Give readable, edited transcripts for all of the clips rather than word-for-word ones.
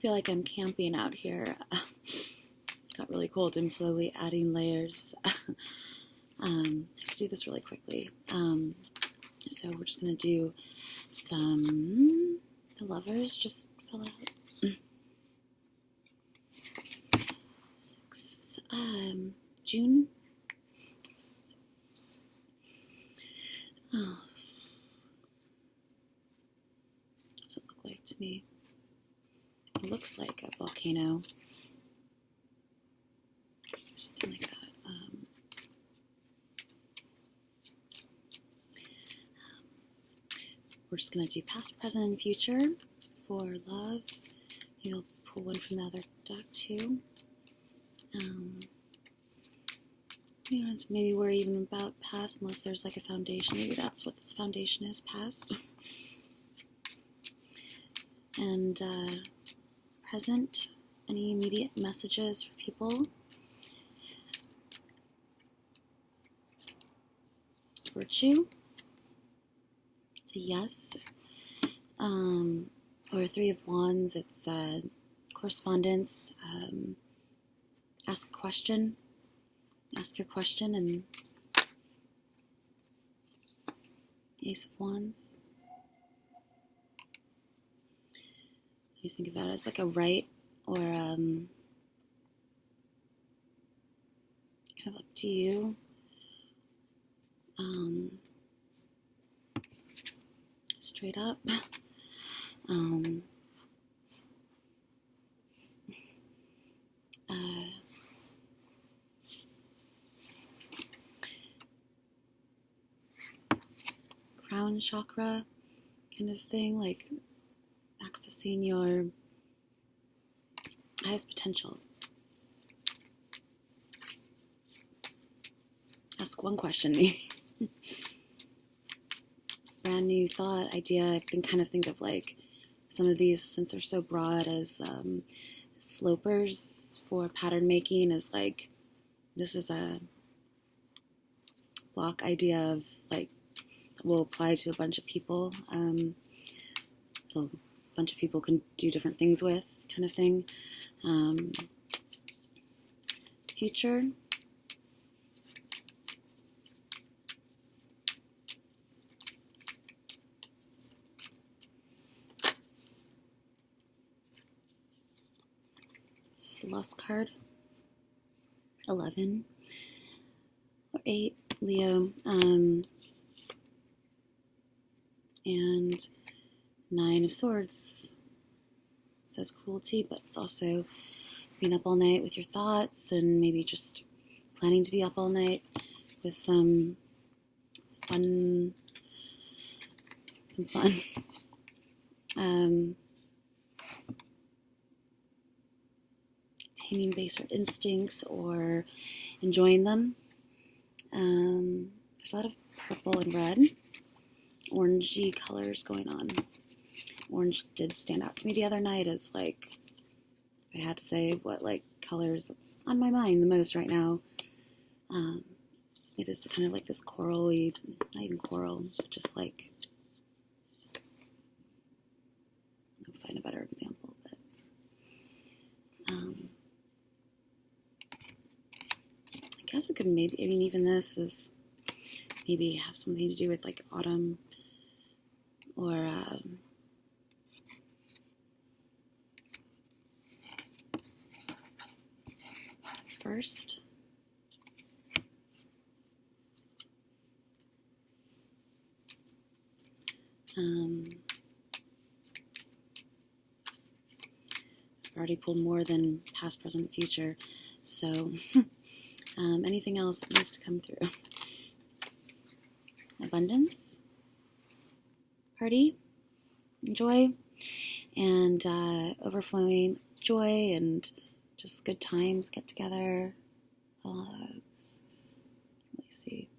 feel like I'm camping out here. Got really cold. I'm slowly adding layers. I have to do this really quickly. So we're just going to do the lovers just fill out. 6, June. Oh. What does it look like to me? It looks like a volcano. Or something like that. We're just going to do past, present, and future for love. Maybe I'll pull one from the other deck too. You know, maybe we're even about past, unless there's like a foundation. Maybe that's what this foundation is, past. And present, any immediate messages for people. Virtue. It's a yes. Or 3 of Wands, it's correspondence. Ask a question. Ask your question. And Ace of Wands. I just think about it as like a right or kind of up to you. Straight up. Crown chakra kind of thing, like accessing your highest potential. Ask one question. Brand new thought, idea. I can kind of think of like some of these, since they're so broad, as slopers for pattern making, is like, this is a block idea of like, will apply to a bunch of people. A bunch of people can do different things with, kind of thing. Future. This is the Lust card. 11 or 8, Leo. And 9 of Swords. It says cruelty, but it's also being up all night with your thoughts, and maybe just planning to be up all night with some fun. Taming baser instincts or enjoying them. There's a lot of purple and red. Orangey colors going on. Orange did stand out to me the other night as like, I had to say what like colors on my mind the most right now. It is kind of like this corally, not even coral, just like, I'll find a better example, but I guess it could maybe, I mean, even this is maybe have something to do with like autumn or first. I've already pulled more than past, present, future, so anything else that needs to come through. Abundance, party, joy, and overflowing joy and just good times, get together. Let me see.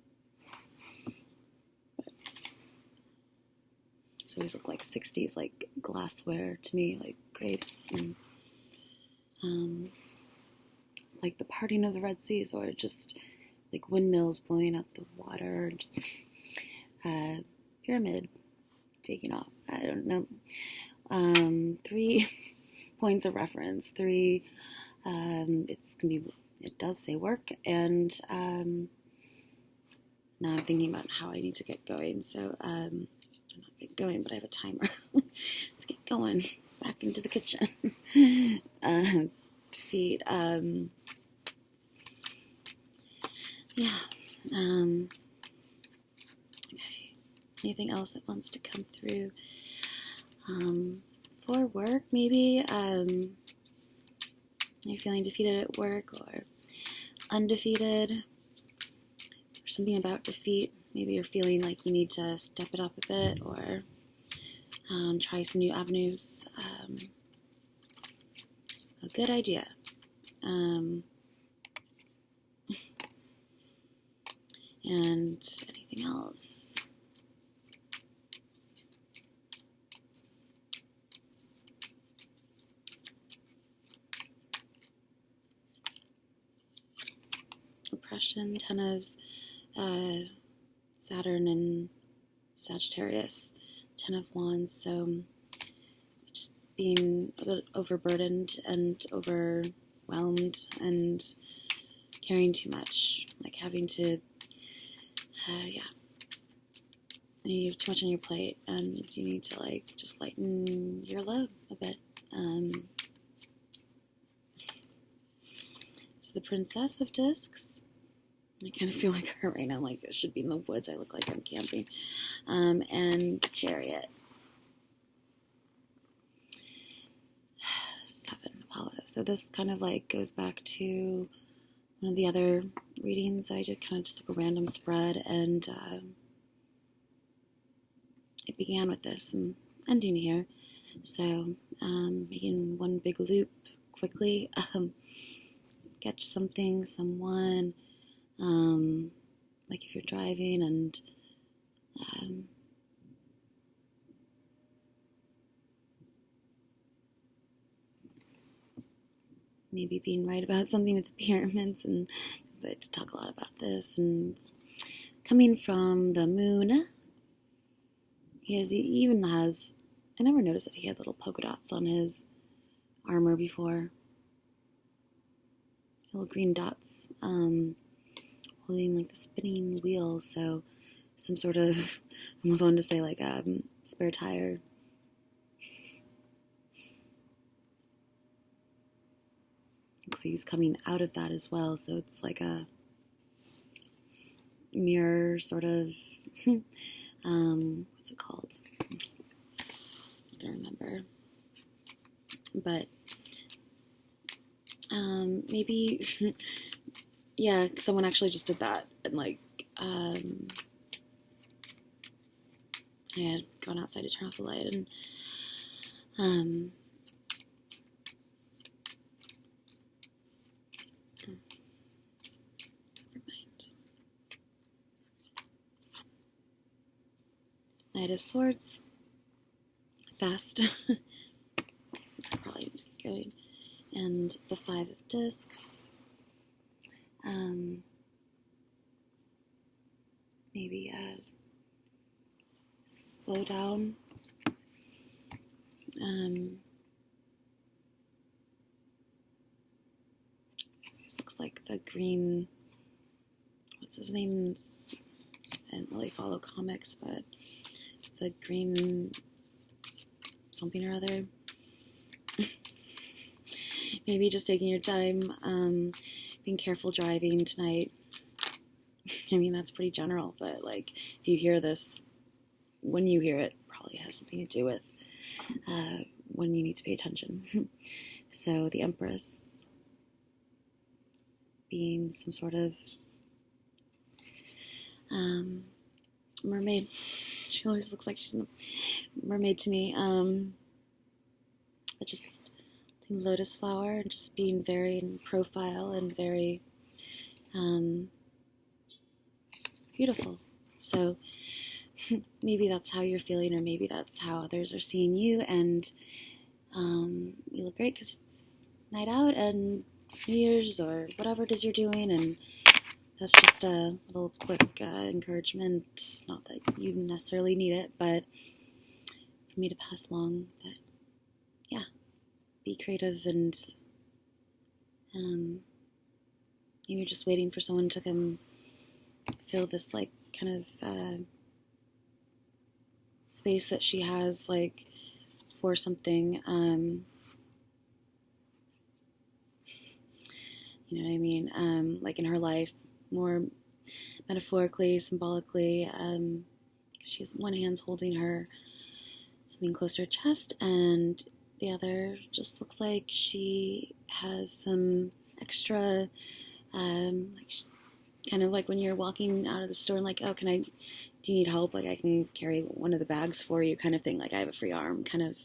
These always look like 60s, like glassware to me, like grapes, and it's like the parting of the Red Seas, or just like windmills blowing up the water, just pyramid taking off. I don't know. 3 points of reference. 3, it does say work, and now I'm thinking about how I need to get going. So I'm not get going, but I have a timer. Let's get going. Back into the kitchen to feed. Yeah. Okay. Anything else that wants to come through? For work, maybe you're feeling defeated at work or undefeated, or something about defeat. Maybe you're feeling like you need to step it up a bit or try some new avenues. A good idea. And anything else? Oppression, 10 of Saturn and Sagittarius, 10 of Wands, so just being a bit overburdened and overwhelmed and carrying too much, like having to, you have too much on your plate and you need to like just lighten your load a bit. It's the Princess of Discs. I kind of feel like her right now, like I should be in the woods. I look like I'm camping. And Chariot. 7, Apollo. So this kind of like goes back to one of the other readings I did, kind of just like a random spread, and it began with this and ending here. So making one big loop quickly, catch something, someone, like if you're driving and maybe being right about something with the pyramids, and I talk a lot about this, and it's coming from the moon. He even has, I never noticed that he had little polka dots on his armor before. Little green dots, holding like the spinning wheel, so some sort of, I almost wanted to say like a spare tire. So he's coming out of that as well, so it's like a mirror sort of, what's it called? I don't remember. But maybe, yeah, someone actually just did that, and like, I had gone outside to turn off the light, and never mind. Knight of Swords, fast. I probably need to get going. And the 5 of Discs. Maybe slow down. This looks like the green, what's his name? I didn't really follow comics, but the green something or other. Maybe just taking your time, being careful driving tonight. I mean, that's pretty general, but like if you hear this, when you hear it, probably has something to do with when you need to pay attention. So the Empress being some sort of mermaid. She always looks like she's a mermaid to me. But just lotus flower and just being very in profile and very beautiful. So maybe that's how you're feeling, or maybe that's how others are seeing you, and you look great because it's night out and New Year's or whatever it is you're doing, and that's just a little quick encouragement. Not that you necessarily need it, but for me to pass along that, yeah, be creative, and you're just waiting for someone to come fill this like kind of space that she has like for something. You know what I mean? Like in her life, more metaphorically, symbolically. She has one hand holding her something close to her chest, and the other just looks like she has some extra, like kind of like when you're walking out of the store and like, oh, do you need help? Like I can carry one of the bags for you, kind of thing. Like I have a free arm, kind of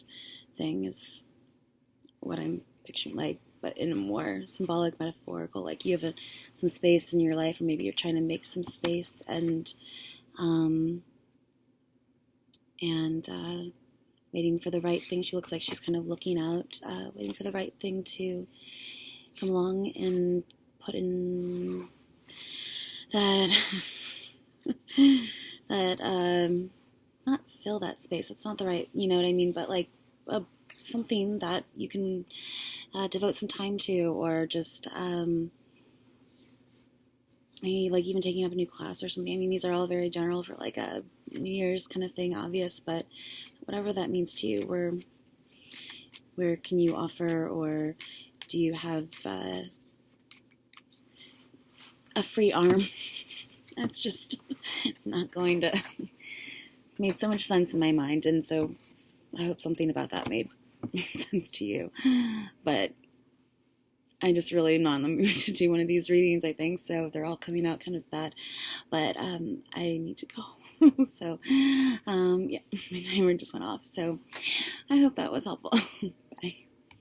thing is what I'm picturing. Like, but in a more symbolic, metaphorical, like you have some space in your life, or maybe you're trying to make some space, and waiting for the right thing. She looks like she's kind of looking out, waiting for the right thing to come along and put in that not fill that space. It's not the right, you know what I mean, but like something that you can devote some time to, or just maybe like even taking up a new class or something. I mean, these are all very general for like a New Year's kind of thing, obvious, but whatever that means to you, where can you offer, or do you have a free arm? That's just not going to made so much sense in my mind, and so I hope something about that made sense to you. But I just really am not in the mood to do one of these readings, I think, so they're all coming out kind of bad. But I need to go. So, yeah, my timer just went off. So I hope that was helpful.